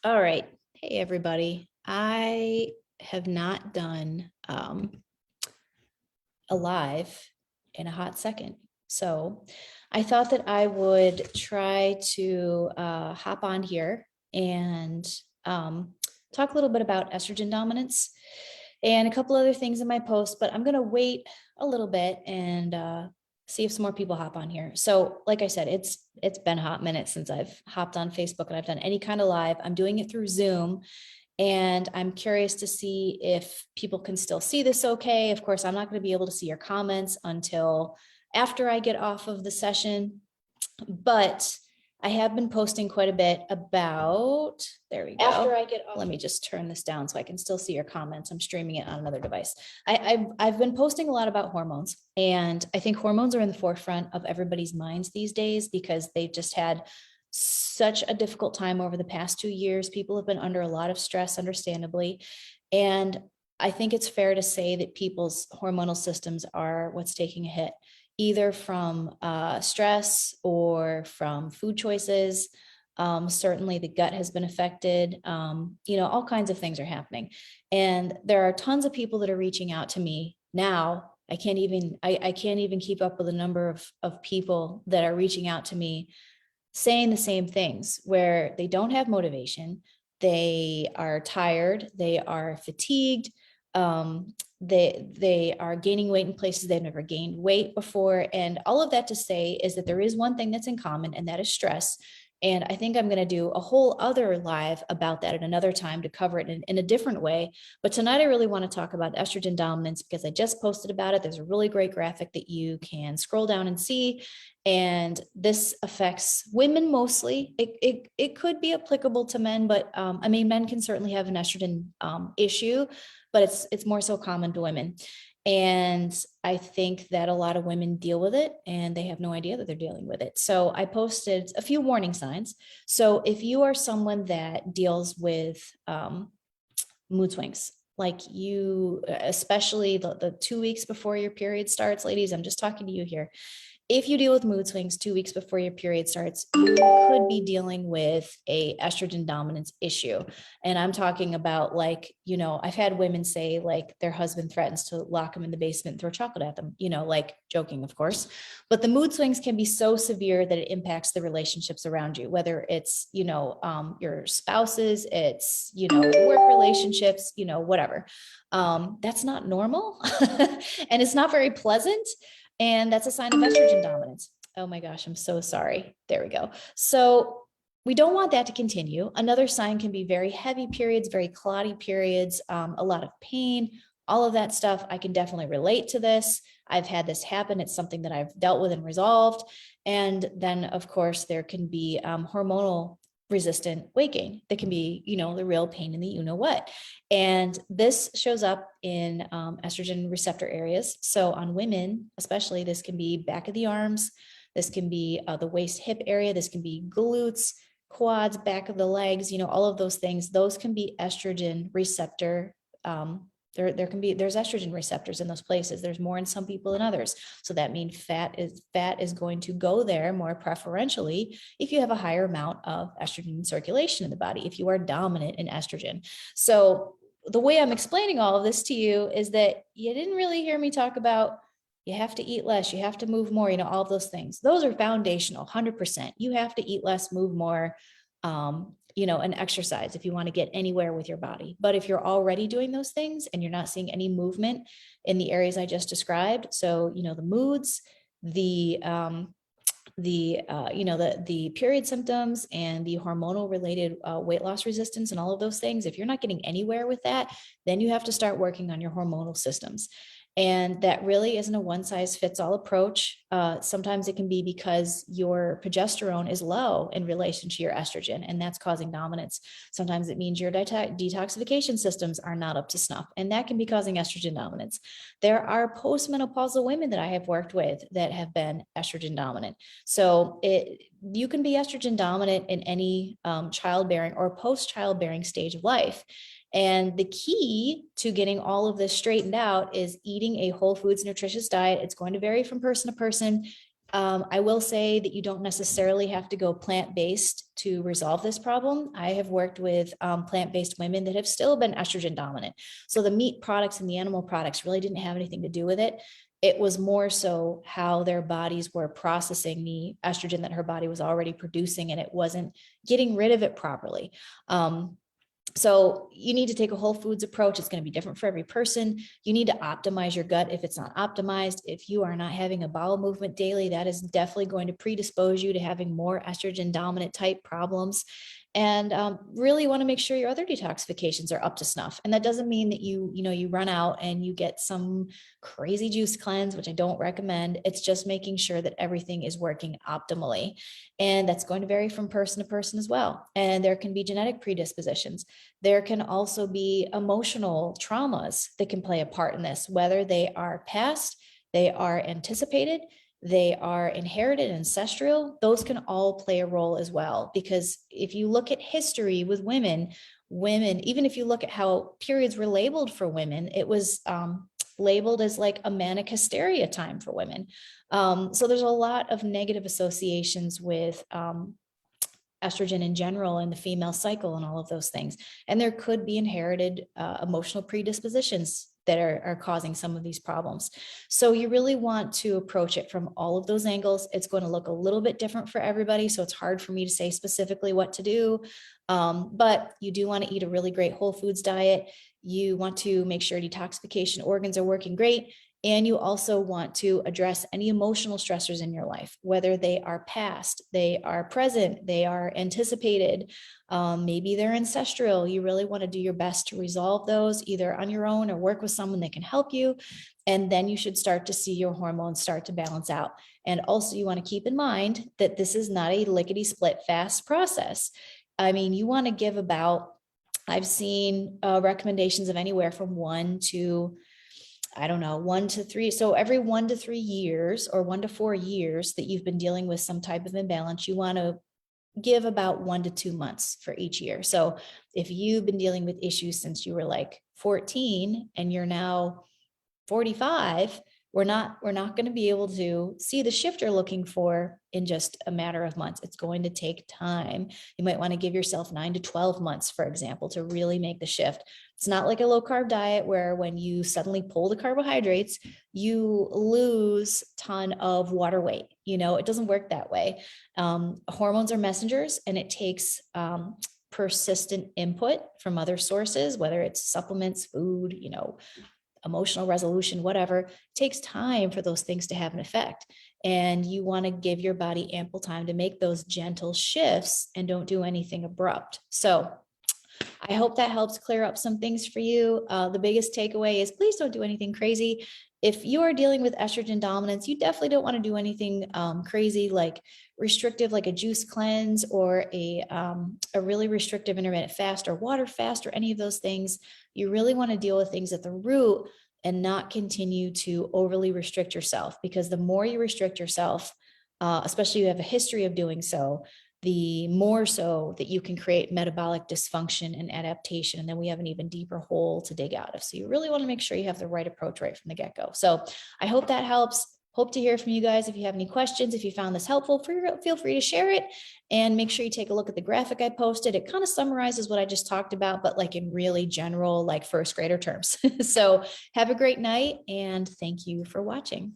All right. Hey, everybody. I have not done a live in a hot second. So I thought that I would try to hop on here and talk a little bit about estrogen dominance and a couple other things in my post, but I'm going to wait a little bit and see if some more people hop on here. So like I said, it's been a hot minute since I've hopped on Facebook and I've done any kind of live. I'm doing it through Zoom. And I'm curious to see if people can still see this okay. Of course, I'm not going to be able to see your comments until after I get off of the session, but I have been posting quite a bit about, there we go. After I get off. Let me just turn this down so I can still see your comments. I'm streaming it on another device. I've been posting a lot about hormones, and I think hormones are in the forefront of everybody's minds these days because they've just had such a difficult time over the past 2 years. People have been under a lot of stress, understandably. And I think it's fair to say that people's hormonal systems are what's taking a hit, either from stress or from food choices. Certainly the gut has been affected. All kinds of things are happening. And there are tons of people that are reaching out to me now. I can't even keep up with the number of people that are reaching out to me saying the same things, where they don't have motivation, they are tired, they are fatigued, they are gaining weight in places they've never gained weight before. And all of that to say is that there is one thing that's in common, and that is stress. And I think I'm going to do a whole other live about that at another time to cover it in a different way. But tonight I really want to talk about estrogen dominance because I just posted about it. There's a really great graphic that you can scroll down and see. And this affects women mostly. It could be applicable to men, but men can certainly have an estrogen issue, but it's more so common to women. And I think that a lot of women deal with it and they have no idea that they're dealing with it. So I posted a few warning signs. So if you are someone that deals with mood swings, like you, especially the 2 weeks before your period starts, ladies, I'm just talking to you here. If you deal with mood swings 2 weeks before your period starts, you could be dealing with a estrogen dominance issue. And I'm talking about, like, I've had women say like their husband threatens to lock them in the basement and throw chocolate at them, like joking, of course. But the mood swings can be so severe that it impacts the relationships around you, whether it's, your spouses, it's, work relationships, whatever. That's not normal. And it's not very pleasant. And that's a sign of estrogen dominance. Oh my gosh, I'm so sorry. There we go. So we don't want that to continue. Another sign can be very heavy periods, very clotty periods, a lot of pain, all of that stuff. I can definitely relate to this. I've had this happen. It's something that I've dealt with and resolved. And then, of course, there can be hormonal resistant weight gain that can be, the real pain in the what. And this shows up in estrogen receptor areas. So on women, especially, this can be back of the arms. This can be the waist hip area. This can be glutes, quads, back of the legs, all of those things. Those can be estrogen receptor. There's estrogen receptors in those places. There's more in some people than others. So that means fat is going to go there more preferentially if you have a higher amount of estrogen circulation in the body, if you are dominant in estrogen. So the way I'm explaining all of this to you is that you didn't really hear me talk about you have to eat less, you have to move more, all of those things. Those are foundational, 100%. You have to eat less, move more, and exercise if you want to get anywhere with your body. But if you're already doing those things and you're not seeing any movement in the areas I just described, so, the moods, the period symptoms and the hormonal related weight loss resistance and all of those things, if you're not getting anywhere with that, then you have to start working on your hormonal systems. And that really isn't a one size fits all approach. Sometimes it can be because your progesterone is low in relation to your estrogen, and that's causing dominance. Sometimes it means your detoxification systems are not up to snuff, and that can be causing estrogen dominance. There are postmenopausal women that I have worked with that have been estrogen dominant. So you can be estrogen dominant in any childbearing or post-childbearing stage of life. And the key to getting all of this straightened out is eating a whole foods nutritious diet. It's going to vary from person to person. I will say that you don't necessarily have to go plant-based to resolve this problem. I have worked with plant-based women that have still been estrogen dominant. So the meat products and the animal products really didn't have anything to do with it. It was more so how their bodies were processing the estrogen that her body was already producing, and it wasn't getting rid of it properly. So you need to take a whole foods approach. It's going to be different for every person. You need to optimize your gut if it's not optimized. If you are not having a bowel movement daily, that is definitely going to predispose you to having more estrogen dominant type problems. And really want to make sure your other detoxifications are up to snuff. And that doesn't mean that you run out and you get some crazy juice cleanse, which I don't recommend. It's just making sure that everything is working optimally. And that's going to vary from person to person as well. And there can be genetic predispositions. There can also be emotional traumas that can play a part in this, whether they are past, they are anticipated, they are inherited, ancestral. Those can all play a role as well. Because if you look at history with women, even if you look at how periods were labeled for women, it was labeled as like a manic hysteria time for women. So there's a lot of negative associations with estrogen in general and the female cycle and all of those things. And there could be inherited emotional predispositions that are causing some of these problems. So you really want to approach it from all of those angles. It's going to look a little bit different for everybody. So it's hard for me to say specifically what to do. But you do want to eat a really great whole foods diet. You want to make sure detoxification organs are working great. And you also want to address any emotional stressors in your life, whether they are past, they are present, they are anticipated, maybe they're ancestral. You really want to do your best to resolve those either on your own or work with someone that can help you. And then you should start to see your hormones start to balance out. And also you want to keep in mind that this is not a lickety split fast process. I mean, you want to give I've seen recommendations of anywhere from 1 to 3. So every 1 to 3 years or 1 to 4 years that you've been dealing with some type of imbalance, you want to give about 1 to 2 months for each year. So if you've been dealing with issues since you were like 14 and you're now 45, we're not going to be able to see the shift you're looking for in just a matter of months. It's going to take time. You might want to give yourself 9 to 12 months, for example, to really make the shift. It's not like a low carb diet where when you suddenly pull the carbohydrates, you lose a ton of water weight. It doesn't work that way. Hormones are messengers, and it takes persistent input from other sources, whether it's supplements, food, emotional resolution, whatever. It takes time for those things to have an effect. And you want to give your body ample time to make those gentle shifts and don't do anything abrupt. So I hope that helps clear up some things for you. The biggest takeaway is please don't do anything crazy. If you are dealing with estrogen dominance, you definitely don't want to do anything crazy like restrictive, like a juice cleanse or a really restrictive intermittent fast or water fast or any of those things. You really want to deal with things at the root and not continue to overly restrict yourself, because the more you restrict yourself, especially if you have a history of doing so, the more so that you can create metabolic dysfunction and adaptation. And then we have an even deeper hole to dig out of. So you really want to make sure you have the right approach right from the get-go. So I hope that helps. Hope to hear from you guys. If you have any questions, if you found this helpful, feel free to share it, and make sure you take a look at the graphic I posted. It kind of summarizes what I just talked about, but like in really general, like first grader terms. So have a great night, and thank you for watching.